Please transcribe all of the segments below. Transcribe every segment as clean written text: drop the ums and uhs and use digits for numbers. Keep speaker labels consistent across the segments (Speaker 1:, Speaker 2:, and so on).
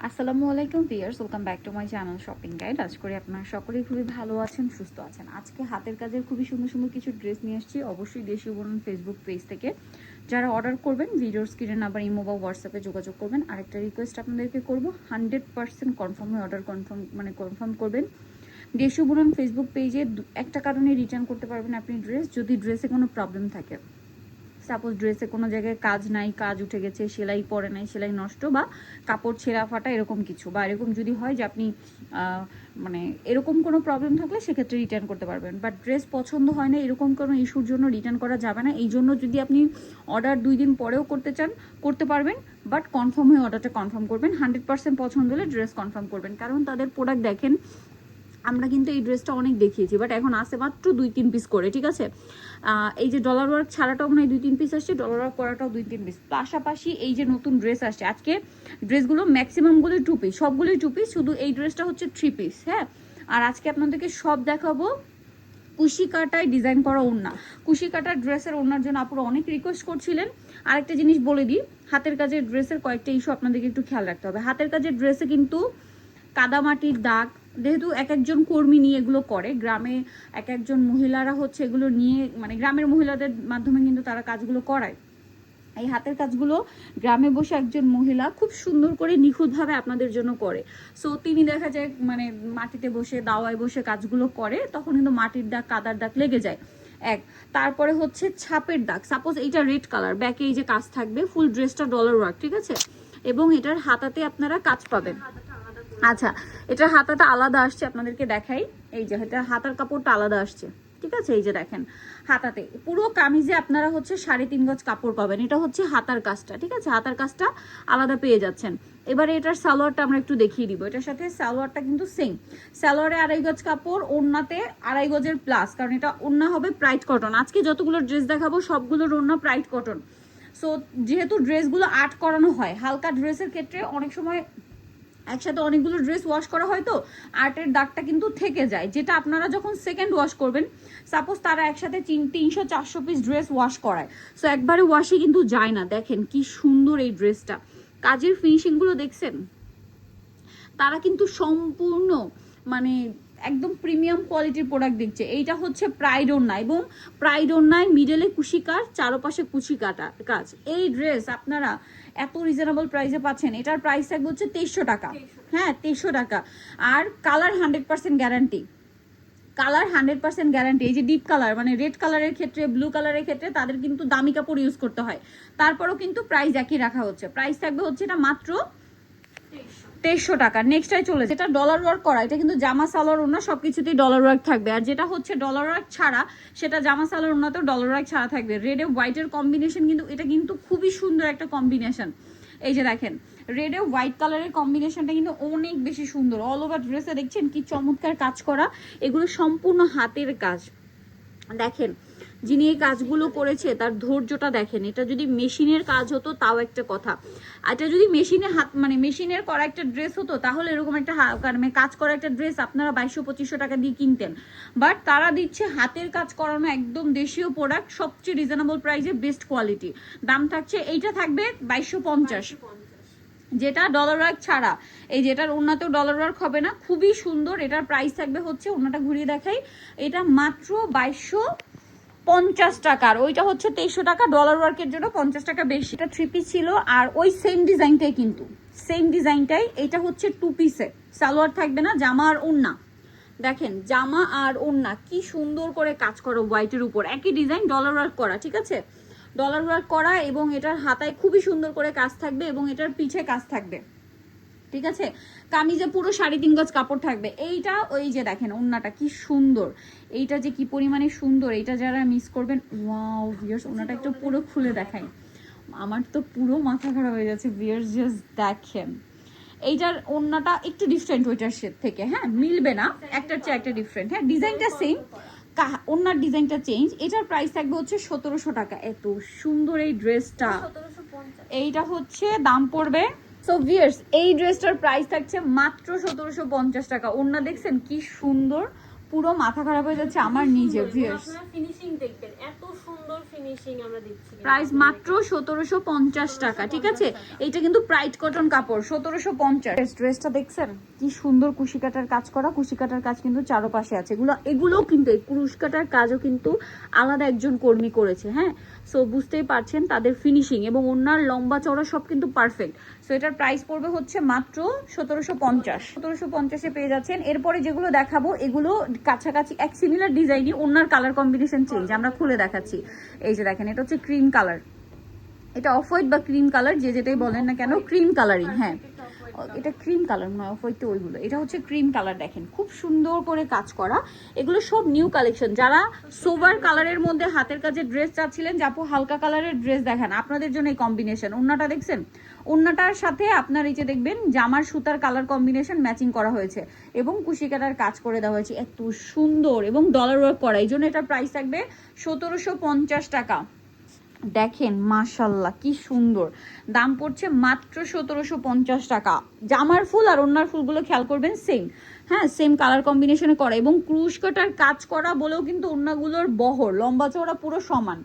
Speaker 1: আসসালামু আলাইকুম viewers, welcome back to my channel shopping guide. আজ করে আপনারা সকলেই খুবই ভালো আছেন, সুস্থ আছেন। আজকে হাতের কাজের খুবই সুন্দর সুন্দর কিছু ড্রেস নিয়ে আসছি, অবশ্যই দেশীয় বোরন ফেসবুক পেজ থেকে। যারা অর্ডার করবেন ভিডিওর স্ক্রিনে নাম্বার ইমো বা হোয়াটসঅ্যাপে যোগাযোগ করবেন। আরেকটা রিকোয়েস্ট আপনাদেরকে করব, 100% কনফার্ম হয়ে অর্ডার কনফার্ম করবেন। দেশীয় বোরন ফেসবুক পেজে একটা কারণে রিটার্ন করতে পারবেন আপনি ড্রেস, যদি ড্রেসে কোনো প্রবলেম থাকে। সাপোজ ড্রেসে কোনো জায়গায় কাজ নাই, কাজ উঠে গেছে, সেলাই পরে নাই, সেলাই নষ্ট, বা কাপড় ছেঁড়া ফাটা এরকম কিছু, বা এরকম যদি হয় যে আপনি মানে এরকম কোনো প্রবলেম থাকলে সেক্ষেত্রে রিটার্ন করতে পারবেন। বাট ড্রেস পছন্দ হয় না এরকম কোনো ইস্যুর জন্য রিটার্ন করা যাবে না। এই জন্য যদি আপনি অর্ডার 2 দিন পরেও করতে চান করতে পারবেন, বাট কনফার্ম হয়ে অর্ডারটা কনফার্ম করবেন। 100% পছন্দ হলে ড্রেস কনফার্ম করবেন, কারণ তাদের প্রোডাক্ট দেখেন। আমরা কিন্তু এই ড্রেসটা অনেক দেখিয়েছি, বাট এখন আসে মাত্র 2-3 পিস করে, ঠিক আছে। এই যে ডলার ওয়ার্ক ছাড়াটাও মনে হয় 2-3 পিস আসছে, ডলার ওয়ার্ক করাটাও 2-3 পিস। পাশাপাশি এই যে নতুন ড্রেস আসছে আজকে, ড্রেসগুলো ম্যাক্সিমামগুলোই 2 পিস, সবগুলোই 2 পিস, শুধু এই ড্রেসটা হচ্ছে 3 পিস। হ্যাঁ, আর আজকে আপনাদেরকে সব দেখাবো কুশি কাটায় ডিজাইন করা ওড়না। কুশি কাটার ড্রেসের ওড়নার জন্য আপুরা অনেক রিকোয়েস্ট করছিলেন। আরেকটা জিনিস বলে দিই, হাতের কাজের ড্রেসের কয়েকটা ইস্যু আপনাদেরকে একটু খেয়াল রাখতে হবে। হাতের কাজের ড্রেসে কিন্তু কাদামাটির দাগ, যেহেতু এক একজন কর্মী নিয়ে এগুলো করে, গ্রামে এক একজন মহিলারা হচ্ছে এগুলো নিয়ে, মানে গ্রামের মহিলাদের মাধ্যমে কিন্তু তারা কাজগুলো করায়। এই হাতের কাজগুলো গ্রামে বসে একজন মহিলা খুব সুন্দর করে নিখুঁতভাবে আপনাদের জন্য করে। সো তিনি দেখা যায় মানে মাটিতে বসে দাওয়ায় বসে কাজগুলো করে, তখন কিন্তু মাটির দাগ কাদার দাগ লেগে যায়। তারপরে হচ্ছে ছাপের দাগ। সাপোজ এইটা রেড কালার, ব্যাকে এই যে কাজ থাকবে, ফুল ড্রেসটা ডলার ওয়ার্ক, ঠিক আছে। এবং এটার হাতাতে আপনারা কাজ পাবেন। আচ্ছা, এটার হাতাটা আলাদা আসছে, আপনাদেরকে দেখাই। এই যে এটা হাতার কাপড়টা আলাদা আসছে, ঠিক আছে। এই যে দেখেন হাতাতে পুরো কামিজে আপনারা হচ্ছে 3.5 গজ কাপড় পাবেন। এটা হচ্ছে হাতার কাজটা, ঠিক আছে, হাতার কাজটা আলাদা পেয়ে যাচ্ছেন। এবারে এটার সালোয়ারটা আমরা একটু দেখিয়ে দিব। এটার সাথে সালোয়ারটা কিন্তু সেম, সালোয়ারে 2.5 গজ কাপড়, ওড়নাতে 2.5 গজের প্লাস, কারণ এটা ওড়না হবে প্রাইড কটন। আজকে যতগুলো ড্রেস দেখাবো সবগুলোর ওড়না প্রাইড কটন। সো যেহেতু ড্রেসগুলো আর্ট করানো হয়, হালকা ড্রেসের ক্ষেত্রে অনেক সময় একসাথে অনেকগুলো ড্রেস ওয়াশ করা হয়, তো আর্টের দাগটা কিন্তু থেকে যায়, যেটা আপনারা যখন সেকেন্ড ওয়াশ করবেন, সাপোজ তারা একসাথে 300-400 পিস ড্রেস ওয়াশ করায়, সো একবারে ওয়াশে কিন্তু যায় না। দেখেন কি সুন্দর এই ড্রেসটা, কাজের ফিনিশিংগুলো দেখছেন। তারা কিন্তু সম্পূর্ণ মানে একদম প্রিমিয়াম কোয়ালিটির প্রোডাক্ট দিচ্ছে। এইটা হচ্ছে প্রাইড ওড়না, এবং প্রাইড ওড়নায় মিডলে কুশিকার, চারপাশে কুচি কাটা কাজ। এই ড্রেস আপনারা এত রিজনেবল প্রাইসে পাচ্ছেন। এটার প্রাইস থাকবে হচ্ছে 2300 টাকা। হ্যাঁ, 2300 টাকা। আর কালার 100% গ্যারান্টি, কালার 100% গ্যারান্টি। এই যে ডিপ কালার মানে রেড কালারের ক্ষেত্রে, ব্লু কালারের ক্ষেত্রে তাদের কিন্তু দামি কাপড় ইউজ করতে হয়, তারপরও কিন্তু প্রাইস একই রাখা হচ্ছে। প্রাইস থাকবে হচ্ছে এটা মাত্র 2300 টাকা। নেক্সটাই চলে যেটা ডলার ওয়ার্ক করা, এটা কিন্তু জামা সালোয়ার ওড়না সবকিছুতেই ডলার ওয়ার্ক থাকবে। আর যেটা হচ্ছে ডলার ওয়ার্ক ছাড়া, সেটা জামা সালোয়ার ওড়নাতেও ডলার ওয়ার্ক ছাড়া থাকবে। রেডে হোয়াইটের কম্বিনেশন, কিন্তু এটা কিন্তু খুবই সুন্দর একটা কম্বিনেশন। এই যে দেখেন রেডে হোয়াইট কালারের কম্বিনেশনটা কিন্তু অনেক বেশি সুন্দর। অল ওভার ড্রেসে দেখছেন কি চমৎকার কাজ করা, এগুলো সম্পূর্ণ হাতের কাজ। দেখেন যিনি এই কাজগুলো করেছে তার ধৈর্যটা দেখেন। এটা যদি মেশিনের কাজ হতো তাও একটা কথা, এটা যদি মেশিনে হাত মানে মেশিনের করা একটা ড্রেস হতো, তাহলে এরকম একটা মানে কাজ করা একটা ড্রেস আপনারা 2200-2500 টাকা দিয়ে কিনতেন। বাট তারা দিচ্ছে হাতের কাজ করানো একদম দেশীয় প্রোডাক্ট, সবচেয়ে রিজনেবল প্রাইসে, বেস্ট কোয়ালিটি। দাম থাকছে, এইটা থাকবে 2250, যেটা ডলার ওয়ার্ক ছাড়া। এই যেটার ওড়নাতেও ডলার ওয়ার্ক হবে না, খুবই সুন্দর। এটার প্রাইস থাকবে হচ্ছে, ওড়নাটা ঘুরিয়ে দেখাই, এটা মাত্র 2250 টাকার। ওইটা হচ্ছে 2300 টাকা, ডলার ওয়ার্কের জন্য 50 টাকা বেশি। এটা 3 পিস ছিল, আর ওই সেম ডিজাইনটাই, কিন্তু সেম ডিজাইনটাই এটা হচ্ছে 2 পিসে, সালোয়ার থাকবে না, জামা আর ওড়না। দেখেন জামা আর ওড়না কি সুন্দর করে কাজ করো হোয়াইটের উপর, একই ডিজাইন, ডলার ওয়ার্ক করা, ঠিক আছে, ডলার ওয়ার্ক করা। এবং এটার হাতায় খুবই সুন্দর করে কাজ থাকবে, এবং এটার পিছে কাজ থাকবে, ঠিক আছে। কামিজে পুরো 3.5 গজ কাপড় থাকবে। এইটা ওই যে দেখেন ওড়নাটা কি সুন্দর, এইটা যে কি পরিমাণে সুন্দর, এইটা যারা মিস করবেন, ওয়াও ভিউয়ার্স, ওড়নাটা একটু পুরো খুলে দেখাই, আমার তো পুরো মাথা খারাপ হয়ে যাচ্ছে ভিউয়ার্স, জাস্ট দেখেন। এইটার ওড়নাটা একটু ডিফারেন্ট ওইটার থেকে, হ্যাঁ মিলবে না, একটার চেয়ে একটা ডিফারেন্ট। হ্যাঁ, ডিজাইনটা সেম, ওড়নার ডিজাইনটা চেঞ্জ। এটার প্রাইস থাকবে হচ্ছে 1700 টাকা। এত সুন্দর এই ড্রেসটা, এইটা হচ্ছে দাম পড়বে। সো ভিউয়ার্স, এই ড্রেসটার প্রাইস থাকছে মাত্র 1750 টাকা। ওড়না দেখছেন কি সুন্দর, পুরো মাথা খারাপ হয়ে যাচ্ছে আমার নিজের। ভিউয়ার্স
Speaker 2: আপনারা ফিনিশিং দেখবেন, এত সুন্দর ফিনিশিং আমরা দিচ্ছি।
Speaker 1: প্রাইস মাত্র 1750 টাকা, ঠিক আছে। এইটা কিন্তু প্রাইড কটন কাপড়, 1750। ড্রেসটা দেখছেন কি সুন্দর কুশি কাটার কাজ করা, কুশি কাটার কাজ কিন্তু চারপাশে আছে। এগুলোও কিন্তু এই কুশি কাটার কাজও কিন্তু আলাদা একজন কর্মী করেছে, হ্যাঁ। সো বুঝতেই পারছেন তাদের ফিনিশিং এবং ওনার লম্বা চওড়া সব কিন্তু পারফেক্ট। সো এটার প্রাইস পড়বে হচ্ছে মাত্র 1750। 1750-এ পেয়ে যাচ্ছেন। এরপরে যেগুলো দেখাবো এগুলো কাছাকাছি এক সিমিলার ডিজাইনই, ওনার কালার কম্বিনেশন চেঞ্জ, আমরা খুলে দেখাচ্ছি। এই যে দেখেন, এটা হচ্ছে ক্রিম কালার, এটা অফ হোয়াইট বা ক্রিম কালার যে যেটাই বলেন না কেন, ক্রিম কালারই, হ্যাঁ এটা ক্রিম কালার নয়, অফ হোয়াইট ওইগুলো। এটা হচ্ছে ক্রিম কালার, দেখেন খুব সুন্দর করে কাজ করা। এগুলো সব নিউ কালেকশন। যারা সোবার কালারের মধ্যে হাতের কাছে ড্রেস চাচ্ছিলেন, যাপু হালকা কালারের ড্রেস দেখেন, আপনাদের জন্য এই কম্বিনেশন। ওন্নাটা দেখছেন, ওন্নাটার সাথে আপনার এই যে দেখবেন জামার সুতার কালার কম্বিনেশন ম্যাচিং করা হয়েছে এবং কুশি কাটার কাজ করে দেওয়া হয়েছে, এত সুন্দর এবং ডলার ওয়ার্ক করা। এই জন্য এটার প্রাইস থাকবে 1750 টাকা। দেখেন মাশাল্লাহ কি সুন্দর, দাম পড়ছে মাত্র 1750 টাকা। জামার ফুল আর ওনার ফুলগুলো খেয়াল করবেন সেম, হ্যাঁ সেম কালার কম্বিনেশনে করা এবং ক্রুশ কাটার কাজ করা বলেও কিন্তু ওনাগুলোর বহর লম্বা চওড়া পুরো সমান।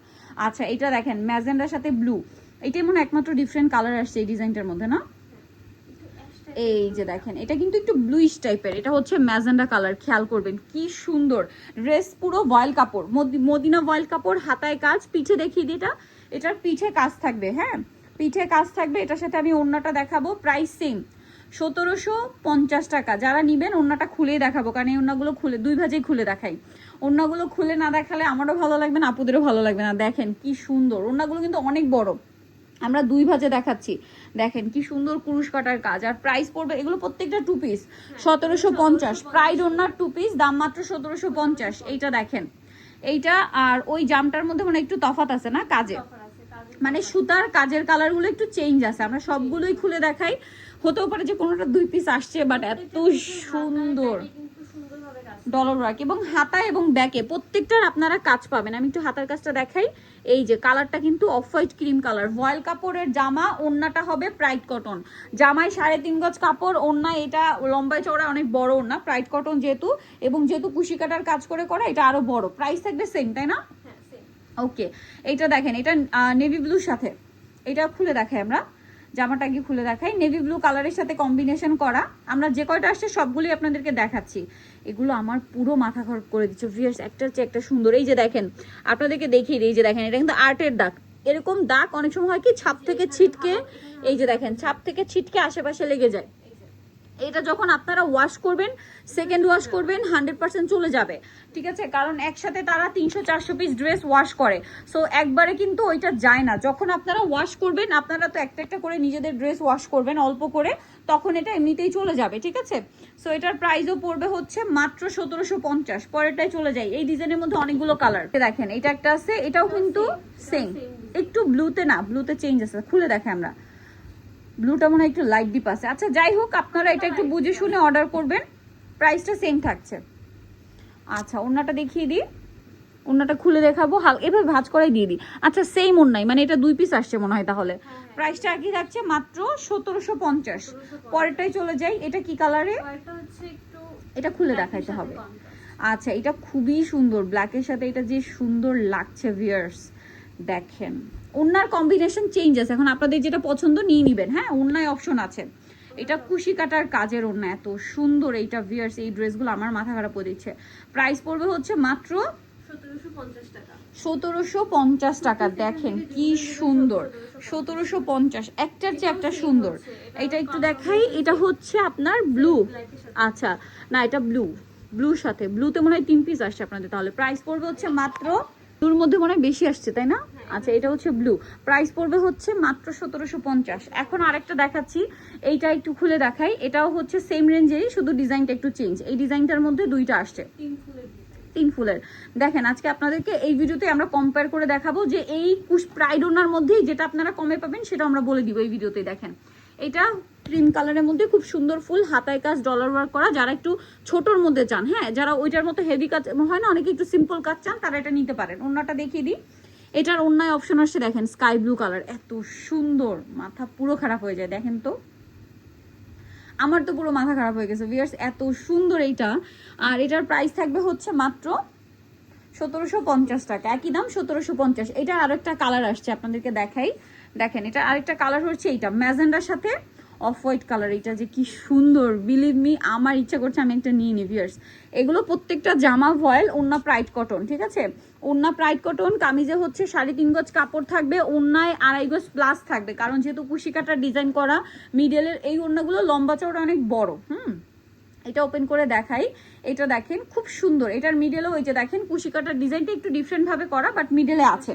Speaker 1: আচ্ছা এটা দেখেন ম্যাজেন্ডার সাথে ব্লু, এটাই মনে একমাত্র ডিফারেন্ট কালার আসছে এই ডিজাইনটার মধ্যে না। এই যে দেখেন এটা কিন্তু একটু ব্লুইশ টাইপের, এটা হচ্ছে ম্যাজেন্ডা কালার, খেয়াল করবেন কি সুন্দর। ড্রেস পুরো ভয়েল কাপড়, মদিনা ভয়েল কাপড়, হাতায় কাজ, পিঠে দেখিয়ে দিই, এটার পিঠে কাজ থাকবে, হ্যাঁ পিঠে কাজ থাকবে। এটার সাথে আমি ওড়নাটা দেখাবো, প্রাইস সেম 1750 টাকা। যারা নিবেন ওড়নাটা খুলেই দেখাবো, কারণ এই ওড়নাগুলো খুলে দুই ভাজেই খুলে দেখাই। ওড়নাগুলো খুলে না দেখালে আমারও ভালো লাগবে না, আপুদেরও ভালো লাগবে না। দেখেন কি সুন্দর, ওড়নাগুলো কিন্তু অনেক বড়, আমরা দুই ভাজে দেখাচ্ছি। দেখেন কি সুন্দর কুরুশ কাটার কাজ। আর প্রাইস পড়বে, এগুলো প্রত্যেকটা 2 পিস 1750। প্রাইড ওনার 2 পিস, দাম মাত্র 1750। এইটা দেখেন, এইটা আর ওই জামটার মধ্যে মানে একটু তফাৎ আছে না কাজে, মানে সুতার কাজের কালারগুলো একটু চেঞ্জ আছে। আমরা সবগুলোই খুলে দেখাই, হতেও পারে যে কোনোটা 2 পিস আসছে, বাট এত সুন্দর ডলার ওয়ার্ক এবং হাতায় এবং ব্যাকে প্রত্যেকটার আপনারা কাজ পাবেন। আমি একটু হাতার কাজটা দেখাই। এই যে কালারটা কিন্তু অফ হোয়াইট ক্রিম কালার, ভয়েল কাপড়ের জামা, ওড়নাটা হবে প্রাইড কটন। জামায় 3.5 গজ কাপড়, ওড়না এটা লম্বায় চওড়া অনেক বড় ওড়না, প্রাইড কটন যেহেতু, এবং যেহেতু কুশি কাটার কাজ করে করা, এটা আরো বড়। প্রাইস থাকবে সেম, তাই না? ওকে, এইটা দেখেন, এটা নেভি ব্লুর সাথে, এটা খুলে দেখাই আমরা, জামাটা গিয়ে খুলে দেখাই। নেভি ব্লু কালারের সাথে কম্বিনেশন করা, আমরা যে কয়টা আসছে সবগুলি আপনাদেরকে দেখাচ্ছি। এগুলো আমার পুরো মাথা খারাপ করে দিচ্ছে ভিউয়ার্স, একটার চেয়ে একটা সুন্দর। এই যে দেখেন, আপনাদেরকে দেখিয়ে দিই, এই যে দেখেন, এটা কিন্তু আর্টের দাগ। এরকম দাগ অনেক সময় হয় কি ছাপ থেকে ছিটকে, এই যে দেখেন ছাপ থেকে ছিটকে আশেপাশে লেগে যায়। এটা যখন আপনারা ওয়াশ করবেন, সেকেন্ড ওয়াশ করবেন, 100% চলে যাবে, ঠিক আছে। কারণ একসাথে তারা 300-400 পিস ড্রেস ওয়াশ করে, সো একবারে কিন্তু ওইটা যায় না। যখন আপনারা ওয়াশ করবেন, আপনারা তো একটা একটা করে নিজেদের ড্রেস ওয়াশ করবেন অল্প করে, তখন এটা এমনিতেই চলে যাবে, ঠিক আছে। সো এটার প্রাইসও পড়বে হচ্ছে মাত্র 1750। পরেরটাই চলে যায়, এই ডিজাইনের মধ্যে অনেকগুলো কালার দেখেন। এটা একটা আছে, এটাও কিন্তু সেম, একটু ব্লুতে না, ব্লুতে চেঞ্জ আছে, খুলে দেখে আমরা, ব্লুটা মনে হয় একটু লাইট ডিপ আছে। আচ্ছা যাই হোক, আপনারা এটা একটু বুঝে শুনে অর্ডার করবেন, প্রাইসটা সেম থাকছে। আচ্ছা ওড়নাটা দেখিয়ে দিই, ওড়নাটা খুলে দেখাবো, এভাবে ভাঁজ করাই দিয়ে দিই। আচ্ছা সেম ওড়নাই, মানে এটা 2 পিস আসছে মনে হয়, তাহলে প্রাইসটা একই থাকছে মাত্র 1750। পরেরটাই চলে যাই, এটা কি কালারে, এটা খুলে দেখাইতে হবে। আচ্ছা এটা খুবই সুন্দর, ব্ল্যাকের সাথে এটা যে সুন্দর লাগছে ভিউয়ার্স, দেখেন ওড়নার কম্বিনেশন চেঞ্জ আছে, এখন আপনাদের যেটা পছন্দ নিয়ে নিবেন, হ্যাঁ ওড়নায় অপশন আছে। এটা কুশি কাটার কাজের ওড়না, এত সুন্দর এইটা ভিউয়ার্স, এই ড্রেসগুলো আমার মাথা খারাপ করে দিচ্ছে। প্রাইস পড়বে হচ্ছে মাত্র 1750 টাকা। দেখেন কি সুন্দর, 1750, একটার চেয়ে একটা সুন্দর। এটা একটু দেখাই, এটা হচ্ছে আপনার ব্লু, আচ্ছা না এটা ব্লুর সাথে, ব্লুতে মনে হয় 3 পিস আসছে আপনাদের, তাহলে প্রাইস পড়বে হচ্ছে মাত্র, ব্লুর মধ্যে মনে হয় বেশি আসছে তাই না। আচ্ছা এটা হচ্ছে ব্লু, প্রাইস পড়বে হচ্ছে মাত্র 1750। এখন আরেকটা দেখাচ্ছি, এইটা একটু খুলে দেখাই, এটাও হচ্ছে সেম রেঞ্জেরই, শুধু ডিজাইনটা একটু চেঞ্জ। এই ডিজাইনটার মধ্যে 2টা আসছে, 3 ফুলের। দেখেন আজকে আপনাদেরকে এই ভিডিওতে আমরা কম্পেয়ার করে দেখাবো যে এই প্রাইড ওনার মধ্যেই যেটা আপনারা কমে পাবেন সেটা আমরা বলে দিব এই ভিডিওতে। দেখেন এটা ক্রিম কালারের মধ্যে খুব সুন্দর ফুল, হাতায় কাজ, ডলার ওয়ার্ক করা। যারা একটু ছোটর মধ্যে চান, হ্যাঁ যারা ওইটার মতো হেভি কাজ হয় না, অনেকে একটু সিম্পল কাজ চান, তারা এটা নিতে পারেন। ওড়নাটা দেখিয়ে দিই, এটার ওড়নায় অপশন আসছে দেখেন স্কাই ব্লু কালার, এত সুন্দর, মাথা পুরো খারাপ হয়ে যায়। দেখেন তো আমার তো পুরো মাথা খারাপ হয়ে গেছে ভিউয়ার্স, এত সুন্দর এইটা। আর এটার প্রাইস থাকবে হচ্ছে মাত্র 1750 টাকা, একই দাম 1750। এটা আরেকটা কালার আসছে আপনাদেরকে দেখাই, দেখেন এটা আরেকটা কালার হচ্ছে এইটা ম্যাজেন্ডার সাথে অফ হোয়াইট কালার। এটা যে কি সুন্দর, বিলিভ মি আমার ইচ্ছা করছে আমি একটা নিয়ে নিই ভিউয়ার্স। এগুলো প্রত্যেকটা জামা ভয়েল, ওন্না প্রাইড কটন, ঠিক আছে, ওন্না প্রাইড কটন। কামিজে হচ্ছে 3.5 গজ কাপড় থাকবে, ওন্নায় 2.5 গজ প্লাস থাকবে, কারণ যেহেতু কুশি কাটার ডিজাইন করা মিডলের এই ওন্নাগুলো লম্বা চওড়া অনেক বড়। এটা ওপেন করে দেখাই, এটা দেখেন খুব সুন্দর। এটার মিডলেও ওই যে দেখেন কুশি কাটার ডিজাইনটা একটু ডিফারেন্ট ভাবে করা, বাট মিডলে আছে,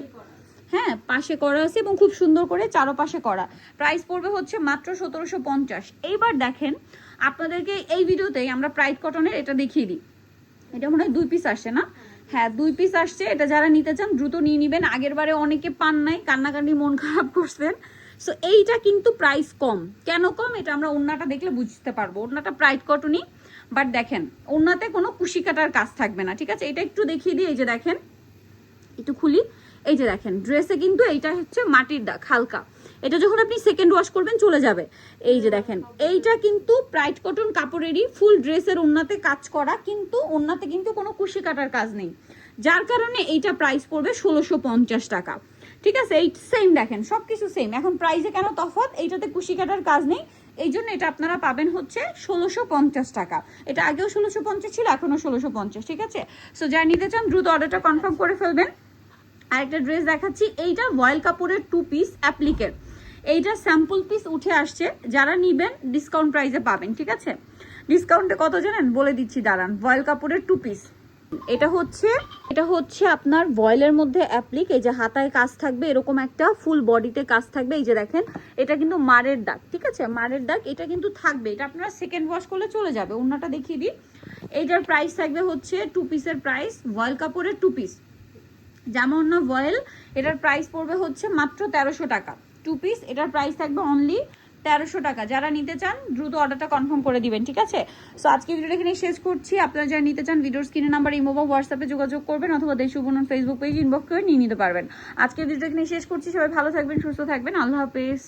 Speaker 1: হ্যাঁ পাশে করা আছে এবং খুব সুন্দর করে চারপাশে করা। প্রাইস পড়বে হচ্ছে মাত্র 1750। এইবার দেখেন আপনাদেরকে এই ভিডিওতেই আমরা প্রাইড কটনের এটা দেখিয়ে দিই। এটা মনে হয় 2 পিস আসছে না? হ্যাঁ 2 পিস আসছে। এটা যারা নিতে চান দ্রুত নিয়ে নেবেন, আগের বারে অনেকে পান নাই, কান্নাকান্নি মন খারাপ করছেন। সো এইটা কিন্তু প্রাইস কম। কেন কম এটা আমরা ওন্নাটা দেখলে বুঝতে পারবো। ওন্নাটা প্রাইড কটনই, বাট দেখেন ওন্নাতে কোনো কুশি কাটার কাজ থাকবে না, ঠিক আছে। এটা একটু দেখিয়ে দিই, এই যে দেখেন একটু খুলি, এই যে দেখেন ড্রেসে কিন্তু এইটা হচ্ছে মাটির দাগ হালকা, এটা যখন আপনি সেকেন্ড ওয়াশ করবেন চলে যাবে। এই যে দেখেন এইটা কিন্তু প্রাইড কটন কাপড়েরই, ফুল ড্রেসের ওন্নাতে কাজ করা, কিন্তু ওন্নাতে কিন্তু কোনো কুশি কাটার কাজ নেই, যার কারণে এইটা প্রাইস পড়বে 1650 টাকা, ঠিক আছে। এই সেম দেখেন সবকিছু সেম। এখন প্রাইসে কেন তফাৎ, এইটাতে কুশি কাটার কাজ নেই, এই জন্য এটা আপনারা পাবেন হচ্ছে 1650 টাকা। এটা আগেও 1650 ছিল, এখনো 1650, ঠিক আছে। সো যারা নিতে চান দ্রুত অর্ডারটা কনফার্ম করে ফেলবেন। আরেকটা ড্রেস দেখাচ্ছি, এইটা ভয়েল কাপড়ের 2 পিস অ্যাপ্লিকের, এইটা স্যাম্পল পিস উঠে আসছে, যারা নিবেন ডিসকাউন্ট প্রাইসে পাবেন, ঠিক আছে। ডিসকাউন্টে কত জানেন বলে দিচ্ছি, দাঁড়ান। ভয়েল কাপড়ের 2 পিস, এটা হচ্ছে আপনার ভয়েলের মধ্যে অ্যাপ্লিক, এই যে হাতায় কাজ থাকবে, এরকম একটা ফুল বডিতে কাজ থাকবে, এই যে দেখেন এটা কিন্তু মারের দাগ, ঠিক আছে, মারের দাগ এটা কিন্তু থাকবে, এটা আপনারা সেকেন্ড ওয়াশ করলে চলে যাবে। ওন্নাটা দেখিয়ে দিই, এইটার প্রাইস থাকবে হচ্ছে 2 পিসের প্রাইস, ভয়েল কাপড়ের 2 পিস জামা ওন্না ভয়েল, এটার প্রাইস পড়বে হচ্ছে মাত্র 1300 টাকা 2 পিস। এটার প্রাইস থাকবে অনলি 1300 টাকা। যারা নিতে চান দ্রুত অর্ডারটা কনফার্ম করে দিবেন, ঠিক আছে। সো আজকে ভিডিওটা এখানে শেষ করছি। আপনারা যারা নিতে চান ভিডিওর স্ক্রিনে নাম্বার ইমো বা হোয়াটসঅ্যাপে যোগাযোগ করবেন, অথবা দেশ উপনয়ন ফেসবুক পেজ ইনবক্স করে নিয়ে নিতে পারবেন। আজকে ভিডিওটা এখানে শেষ করছি। সবাই ভালো থাকবেন, সুস্থ থাকবেন, আল্লাহ হাফেজ।